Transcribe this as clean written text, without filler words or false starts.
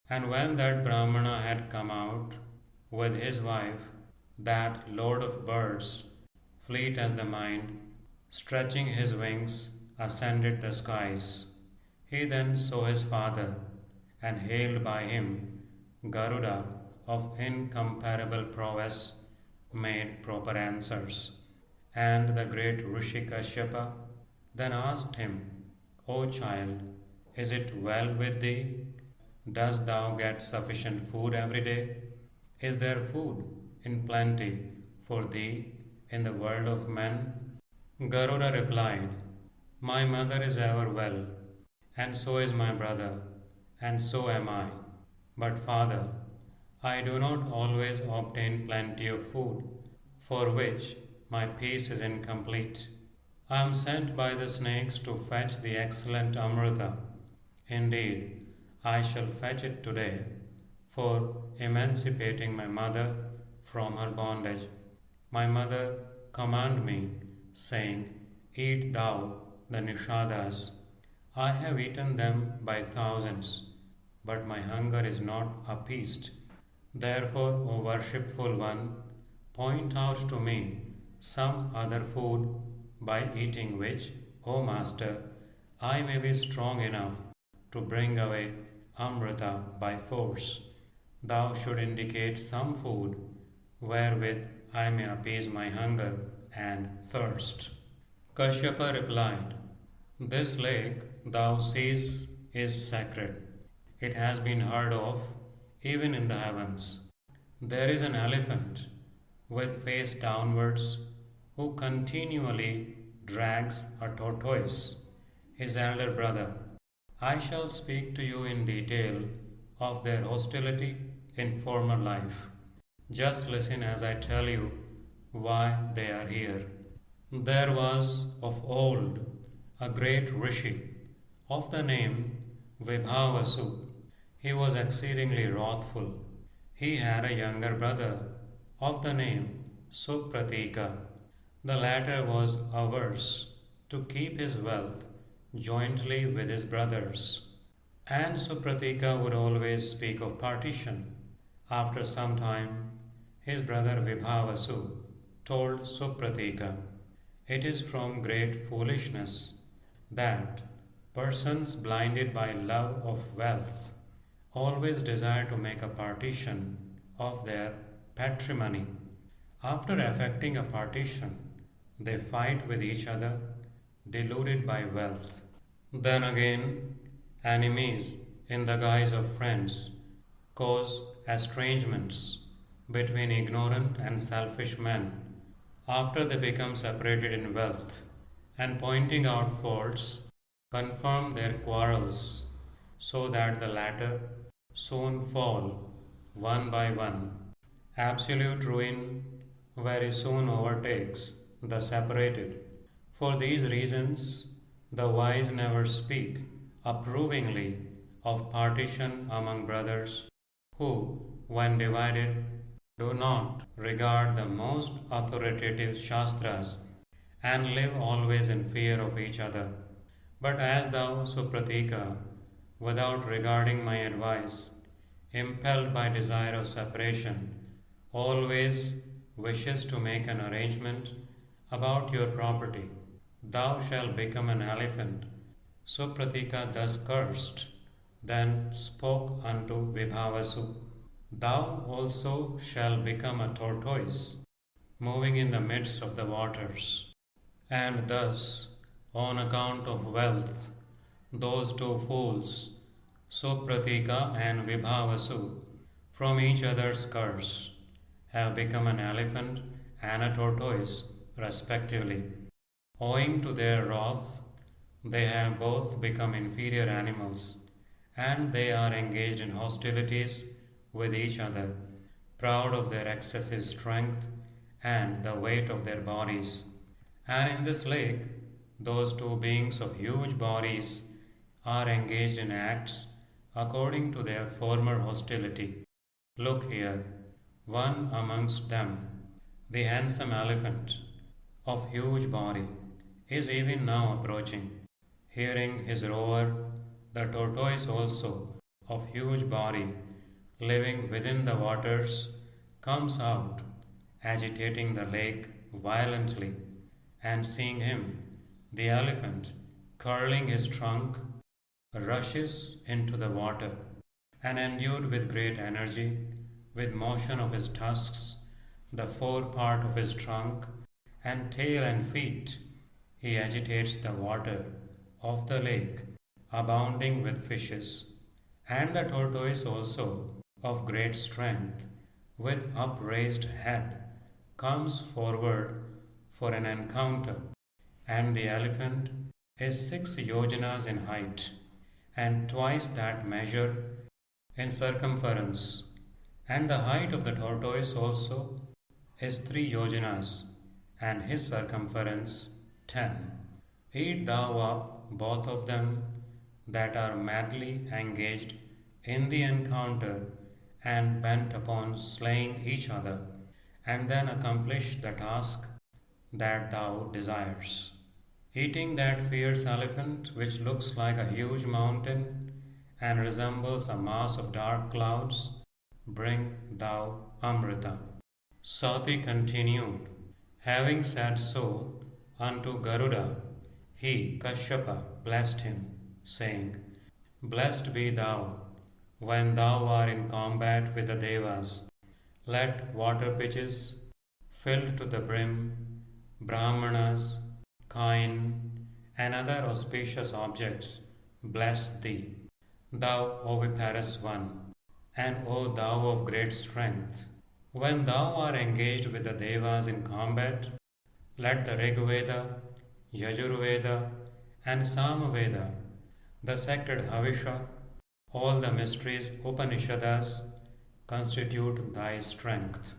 And when that Brahmana had come out with his wife, that lord of birds, fleet as the mind, stretching his wings, ascended the skies. He then saw his father, and hailed by him, Garuda of incomparable prowess, made proper answers. And the great Rishi Kashyapa then asked him, O child, is it well with thee? Dost thou get sufficient food every day? Is there food in plenty for thee in the world of men? Garuda replied, My mother is ever well, and so is my brother, and so am I. But, father, I do not always obtain plenty of food, for which my peace is incomplete. I am sent by the snakes to fetch the excellent Amrita. Indeed, I shall fetch it today, for emancipating my mother from her bondage. My mother commanded me, saying, Eat thou the nishadas. I have eaten them by thousands, but my hunger is not appeased. Therefore, O worshipful one, point out to me some other food by eating which, O Master, I may be strong enough to bring away Amrita by force. Thou should indicate some food wherewith I may appease my hunger and thirst. Kashyapa replied, This lake thou seest is sacred. It has been heard of even in the heavens. There is an elephant with face downwards who continually drags a tortoise, his elder brother. I shall speak to you in detail of their hostility in former life. Just listen as I tell you why they are here. There was of old a great rishi of the name Vasu. He was exceedingly wrathful. He had a younger brother of the name Supratika. The latter was averse to keep his wealth jointly with his brothers, and Supratika would always speak of partition. After some time, his brother Vibhavasu told Supratika, It is from great foolishness that persons blinded by love of wealth always desire to make a partition of their patrimony. After effecting a partition, they fight with each other, deluded by wealth. Then again, enemies in the guise of friends cause estrangements between ignorant and selfish men after they become separated in wealth, and pointing out faults, confirm their quarrels, so that the latter soon fall one by one. Absolute ruin very soon overtakes the separated. For these reasons, the wise never speak approvingly of partition among brothers who, when divided, do not regard the most authoritative Shastras and live always in fear of each other. But as thou, Supratika, without regarding my advice, impelled by desire of separation, always wishes to make an arrangement about your property, thou shalt become an elephant. Supratika thus cursed, then spoke unto Vibhavasu, Thou also shalt become a tortoise, moving in the midst of the waters. And thus, on account of wealth, those two fools, Supratika and Vibhavasu, from each other's curse, have become an elephant and a tortoise, respectively. Owing to their wrath, they have both become inferior animals, and they are engaged in hostilities with each other, proud of their excessive strength and the weight of their bodies. And in this lake, those two beings of huge bodies are engaged in acts according to their former hostility. Look here, one amongst them, the handsome elephant of huge body, is even now approaching. Hearing his roar, the tortoise also of huge body living within the waters comes out, agitating the lake violently, and seeing him, the elephant, curling his trunk, rushes into the water, and endued with great energy, with motion of his tusks, the fore part of his trunk, and tail and feet, he agitates the water of the lake, abounding with fishes. And the tortoise also, of great strength, with upraised head, comes forward for an encounter, and the elephant is 6 yojanas in height, and twice that measure in circumference, and the height of the tortoise also is 3 yojanas, and his circumference 10. Eat thou up both of them that are madly engaged in the encounter and bent upon slaying each other, and then accomplish the task that thou desires. Eating that fierce elephant, which looks like a huge mountain and resembles a mass of dark clouds, bring thou Amrita. Sati continued, having said so unto Garuda, he, Kashyapa, blessed him, saying, Blessed be thou when thou art in combat with the Devas. Let water pitches filled to the brim, Brahmanas, kine, and other auspicious objects bless thee, thou oviparous one, and O thou of great strength. When thou art engaged with the Devas in combat, let the Rigveda, Yajurveda, and Samaveda, the sacred Havisha, all the mysteries Upanishadas constitute thy strength.